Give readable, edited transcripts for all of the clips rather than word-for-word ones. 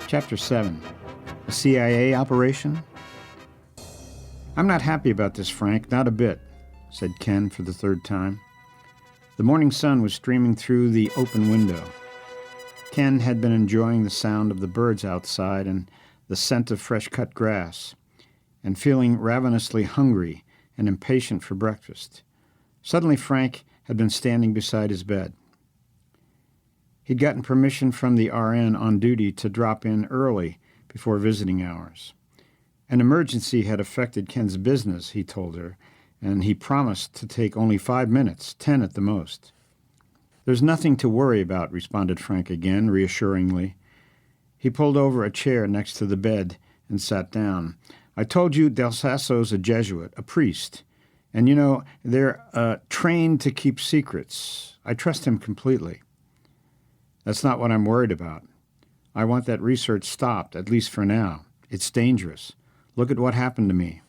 Chapter 7. A CIA operation? "I'm not happy about this, Frank, not a bit," said Ken for the third time. The morning sun was streaming through the open window. Ken had been enjoying the sound of the birds outside and the scent of fresh-cut grass, and feeling ravenously hungry and impatient for breakfast. Suddenly Frank had been standing beside his bed. He'd gotten permission from the RN on duty to drop in early before visiting hours. An emergency had affected Ken's business, he told her, and he promised to take only 5 minutes, 10 at the most. "There's nothing to worry about," responded Frank again, reassuringly. He pulled over a chair next to the bed and sat down. "I told you Del Sasso's a Jesuit, a priest. And, they're trained to keep secrets. I trust him completely. That's not what I'm worried about. I want that research stopped, at least for now. It's dangerous. Look at what happened to me."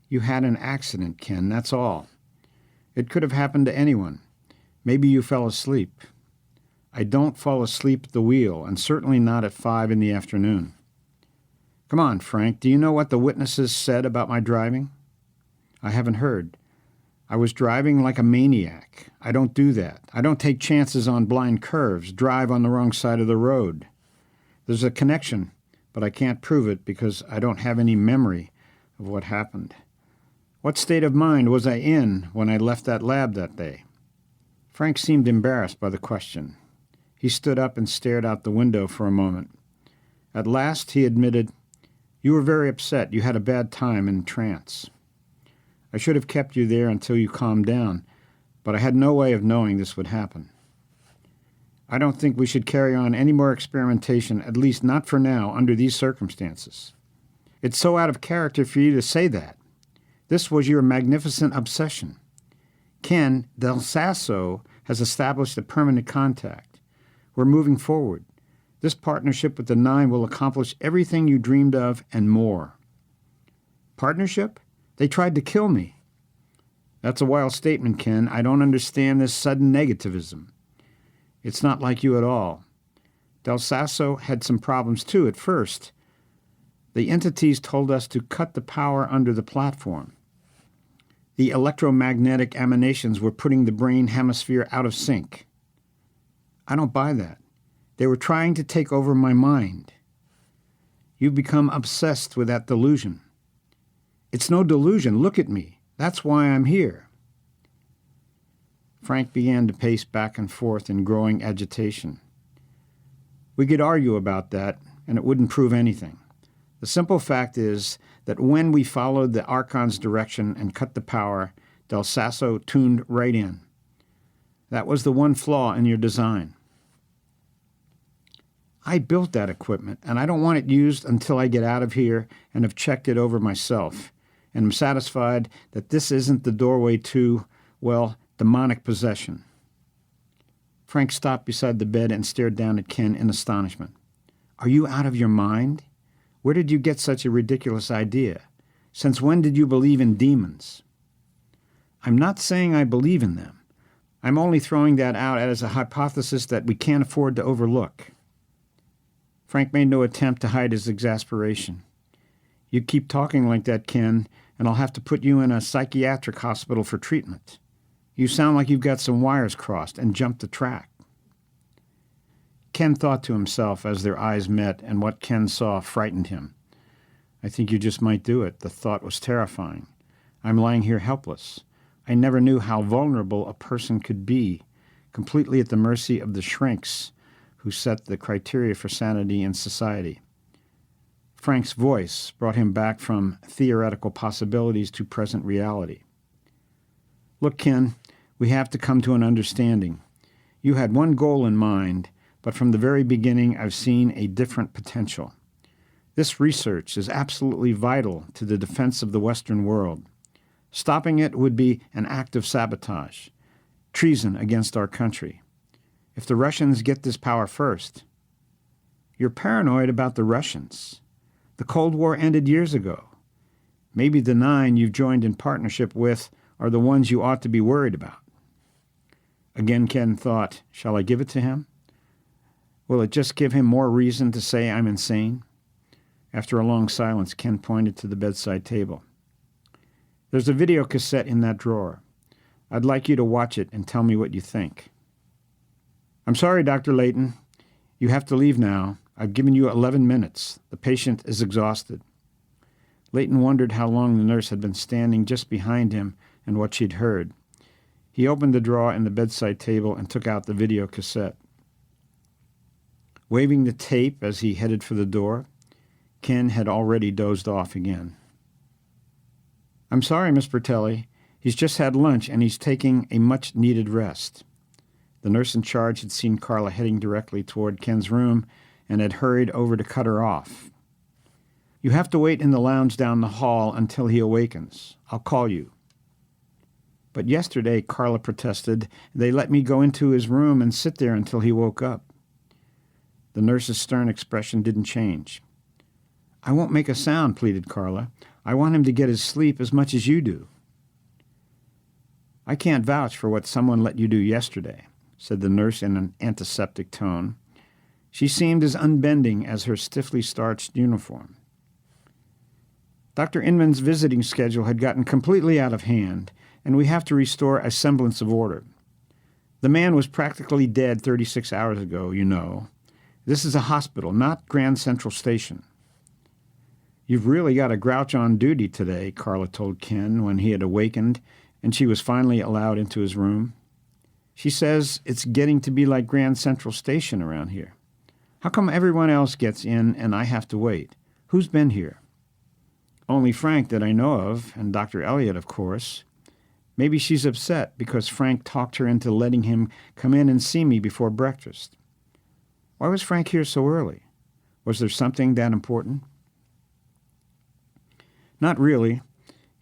"You had an accident, Ken, that's all. It could have happened to anyone. Maybe you fell asleep." "I don't fall asleep at the wheel, and certainly not at 5 in the afternoon." "Come on, Frank, do you know what the witnesses said about my driving?" "I haven't heard. I was driving like a maniac. I don't do that. I don't take chances on blind curves, drive on the wrong side of the road. There's a connection, but I can't prove it because I don't have any memory of what happened. What state of mind was I in when I left that lab that day?" Frank seemed embarrassed by the question. He stood up and stared out the window for a moment. At last he admitted, "You were very upset. You had a bad time in trance. I should have kept you there until you calmed down, but I had no way of knowing this would happen. I don't think we should carry on any more experimentation, at least not for now, under these circumstances." "It's so out of character for you to say that. This was your magnificent obsession. Ken, Del Sasso has established a permanent contact. We're moving forward. This partnership with the Nine will accomplish everything you dreamed of and more." "Partnership? They tried to kill me." "That's a wild statement, Ken. I don't understand this sudden negativism. It's not like you at all. Del Sasso had some problems too at first. The entities told us to cut the power under the platform. The electromagnetic emanations were putting the brain hemisphere out of sync." "I don't buy that. They were trying to take over my mind." "You've become obsessed with that delusion." "It's no delusion. Look at me. That's why I'm here." Frank began to pace back and forth in growing agitation. "We could argue about that, and it wouldn't prove anything. The simple fact is that when we followed the Archon's direction and cut the power, Del Sasso tuned right in. That was the one flaw in your design. I built that equipment, and I don't want it used until I get out of here and have checked it over myself, and am satisfied that this isn't the doorway to, well, demonic possession." Frank stopped beside the bed and stared down at Ken in astonishment. "Are you out of your mind? Where did you get such a ridiculous idea? Since when did you believe in demons?" "I'm not saying I believe in them. I'm only throwing that out as a hypothesis that we can't afford to overlook." Frank made no attempt to hide his exasperation. "You keep talking like that, Ken, and I'll have to put you in a psychiatric hospital for treatment. You sound like you've got some wires crossed and jumped the track." Ken thought to himself as their eyes met, and what Ken saw frightened him. "I think you just might do it." The thought was terrifying. "I'm lying here helpless. I never knew how vulnerable a person could be, completely at the mercy of the shrinks who set the criteria for sanity in society." Frank's voice brought him back from theoretical possibilities to present reality. "Look, Ken, we have to come to an understanding. You had one goal in mind, but from the very beginning I've seen a different potential. This research is absolutely vital to the defense of the Western world. Stopping it would be an act of sabotage, treason against our country. If the Russians get this power first..." "You're paranoid about the Russians. The Cold War ended years ago. Maybe the Nine you've joined in partnership with are the ones you ought to be worried about." Again Ken thought, shall I give it to him? Will it just give him more reason to say I'm insane? After a long silence, Ken pointed to the bedside table. There's a video cassette in that drawer. I'd like you to watch it and tell me what you think. I'm sorry, Dr. Layton. You have to leave now. I've given you 11 minutes. The patient is exhausted. Layton wondered how long the nurse had been standing just behind him and what she'd heard. He opened the drawer in the bedside table and took out the video cassette. Waving the tape as he headed for the door, Ken had already dozed off again. I'm sorry, Miss Bertelli. He's just had lunch and he's taking a much-needed rest. The nurse in charge had seen Carla heading directly toward Ken's room and had hurried over to cut her off. You have to wait in the lounge down the hall until he awakens. I'll call you. But yesterday, Carla protested, they let me go into his room and sit there until he woke up. The nurse's stern expression didn't change. I won't make a sound, pleaded Carla. I want him to get his sleep as much as you do. I can't vouch for what someone let you do yesterday, said the nurse in an antiseptic tone. She seemed as unbending as her stiffly starched uniform. Dr. Inman's visiting schedule had gotten completely out of hand, and we have to restore a semblance of order. The man was practically dead 36 hours ago, you know. This is a hospital, not Grand Central Station. You've really got a grouch on duty today, Carla told Ken when he had awakened and she was finally allowed into his room. She says it's getting to be like Grand Central Station around here. How come everyone else gets in and I have to wait? Who's been here? Only Frank that I know of, and Dr. Elliot, of course. Maybe she's upset because Frank talked her into letting him come in and see me before breakfast. Why was Frank here so early? Was there something that important? Not really.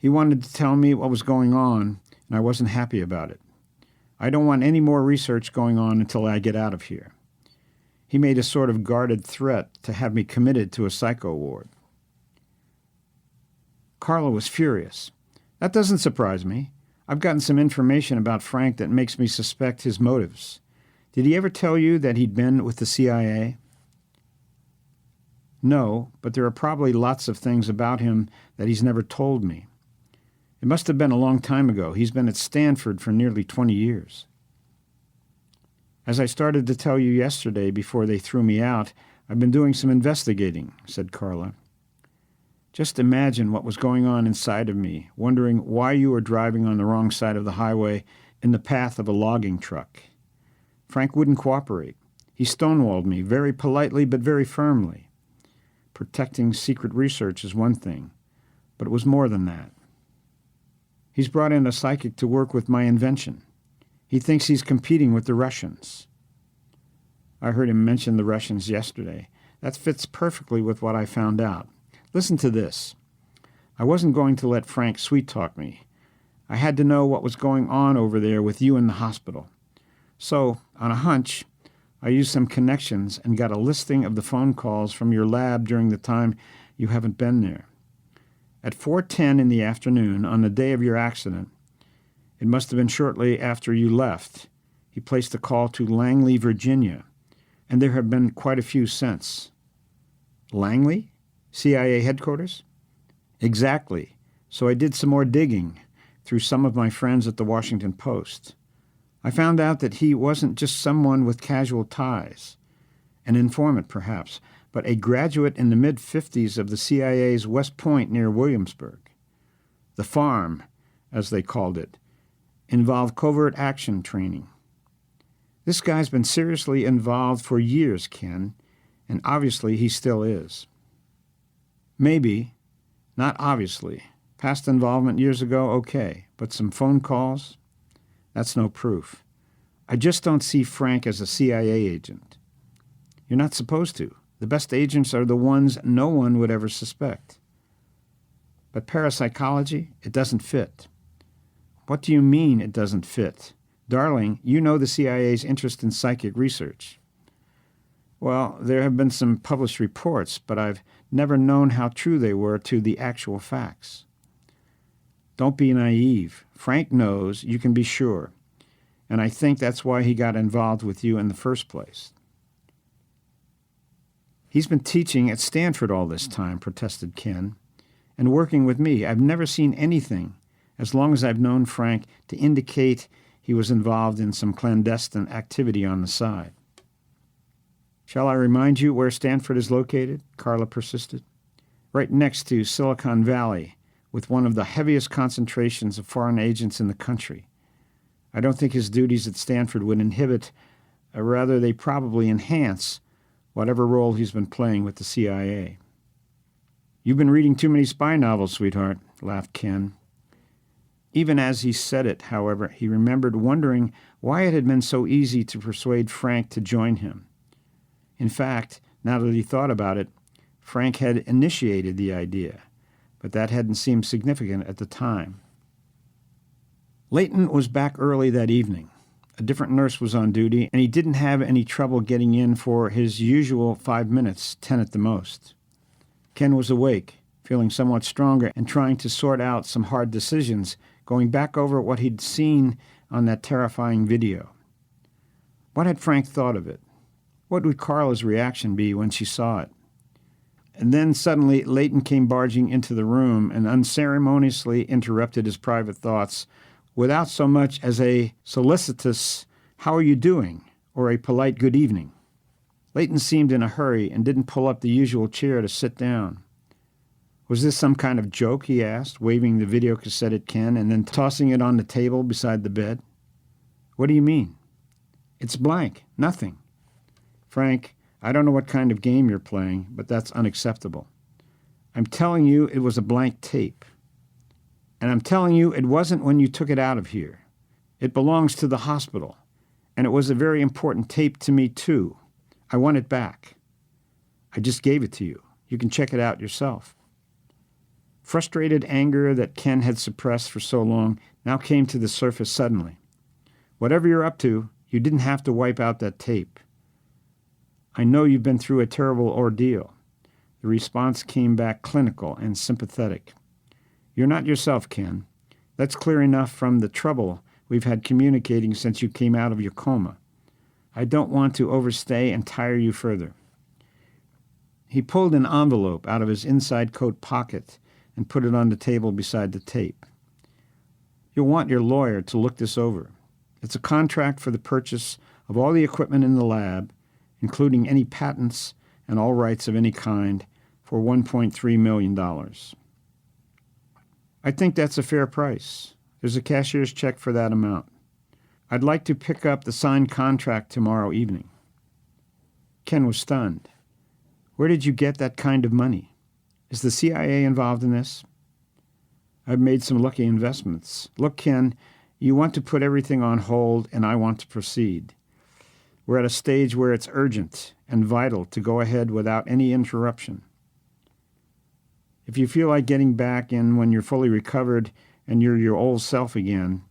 He wanted to tell me what was going on, and I wasn't happy about it. I don't want any more research going on until I get out of here. He made a sort of guarded threat to have me committed to a psycho ward. Carla was furious. That doesn't surprise me. I've gotten some information about Frank that makes me suspect his motives. Did he ever tell you that he'd been with the CIA? No, but there are probably lots of things about him that he's never told me. It must have been a long time ago. He's been at Stanford for nearly 20 years. As I started to tell you yesterday before they threw me out, I've been doing some investigating, said Carla. Just imagine what was going on inside of me, wondering why you were driving on the wrong side of the highway in the path of a logging truck. Frank wouldn't cooperate. He stonewalled me, very politely but very firmly. Protecting secret research is one thing, but it was more than that. He's brought in a psychic to work with my invention. He thinks he's competing with the Russians. I heard him mention the Russians yesterday. That fits perfectly with what I found out. Listen to this. I wasn't going to let Frank sweet-talk me. I had to know what was going on over there with you in the hospital. So, on a hunch, I used some connections and got a listing of the phone calls from your lab during the time you haven't been there. At 4:10 in the afternoon, on the day of your accident, it must have been shortly after you left, he placed a call to Langley, Virginia, and there have been quite a few since. Langley? CIA headquarters? Exactly. So I did some more digging through some of my friends at the Washington Post. I found out that he wasn't just someone with casual ties, an informant perhaps, but a graduate in the mid-50s of the CIA's West Point near Williamsburg. The farm, as they called it, involved covert action training. This guy's been seriously involved for years, Ken, and obviously he still is. Maybe, not obviously. Past involvement years ago, okay, but some phone calls? That's no proof. I just don't see Frank as a CIA agent. You're not supposed to. The best agents are the ones no one would ever suspect. But parapsychology, it doesn't fit. What do you mean it doesn't fit? Darling, you know the CIA's interest in psychic research. Well, there have been some published reports, but I've never known how true they were to the actual facts. Don't be naive. Frank knows, you can be sure. And I think that's why he got involved with you in the first place. He's been teaching at Stanford all this time, protested Ken, and working with me. I've never seen anything, as long as I've known Frank, to indicate he was involved in some clandestine activity on the side. Shall I remind you where Stanford is located? Carla persisted. Right next to Silicon Valley, with one of the heaviest concentrations of foreign agents in the country. I don't think his duties at Stanford would inhibit, or rather they probably enhance, whatever role he's been playing with the CIA. You've been reading too many spy novels, sweetheart, laughed Ken. Even as he said it, however, he remembered wondering why it had been so easy to persuade Frank to join him. In fact, now that he thought about it, Frank had initiated the idea, but that hadn't seemed significant at the time. Leighton was back early that evening. A different nurse was on duty, and he didn't have any trouble getting in for his usual 5 minutes, 10 at the most. Ken was awake, feeling somewhat stronger, and trying to sort out some hard decisions, going back over what he'd seen on that terrifying video. What had Frank thought of it? What would Carla's reaction be when she saw it? And then suddenly Leighton came barging into the room and unceremoniously interrupted his private thoughts without so much as a solicitous, "How are you doing?" or a polite "Good evening." Leighton seemed in a hurry and didn't pull up the usual chair to sit down. Was this some kind of joke, he asked, waving the video cassette at Ken and then tossing it on the table beside the bed. What do you mean? It's blank, nothing. Frank, I don't know what kind of game you're playing, but that's unacceptable. I'm telling you it was a blank tape. And I'm telling you it wasn't when you took it out of here. It belongs to the hospital. And it was a very important tape to me, too. I want it back. I just gave it to you. You can check it out yourself. Frustrated anger that Ken had suppressed for so long now came to the surface suddenly. Whatever you're up to, you didn't have to wipe out that tape. I know you've been through a terrible ordeal. The response came back clinical and sympathetic. You're not yourself, Ken. That's clear enough from the trouble we've had communicating since you came out of your coma. I don't want to overstay and tire you further. He pulled an envelope out of his inside coat pocket and put it on the table beside the tape. You'll want your lawyer to look this over. It's a contract for the purchase of all the equipment in the lab, including any patents and all rights of any kind, for $1.3 million. I think that's a fair price. There's a cashier's check for that amount. I'd like to pick up the signed contract tomorrow evening. Ken was stunned. Where did you get that kind of money? Is the CIA involved in this? I've made some lucky investments. Look, Ken, you want to put everything on hold, and I want to proceed. We're at a stage where it's urgent and vital to go ahead without any interruption. If you feel like getting back in when you're fully recovered and you're your old self again,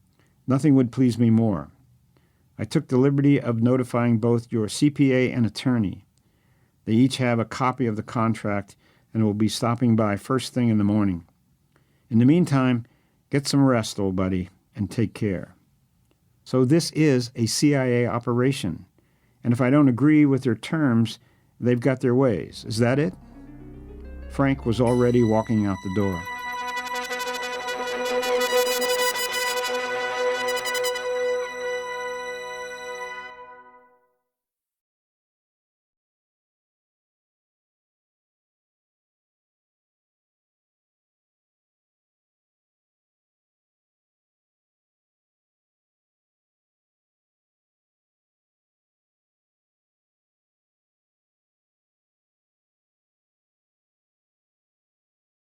nothing would please me more. I took the liberty of notifying both your CPA and attorney. They each have a copy of the contract and will be stopping by first thing in the morning. In the meantime, get some rest, old buddy, and take care. So this is a CIA operation, and if I don't agree with their terms, they've got their ways. Is that it? Frank was already walking out the door.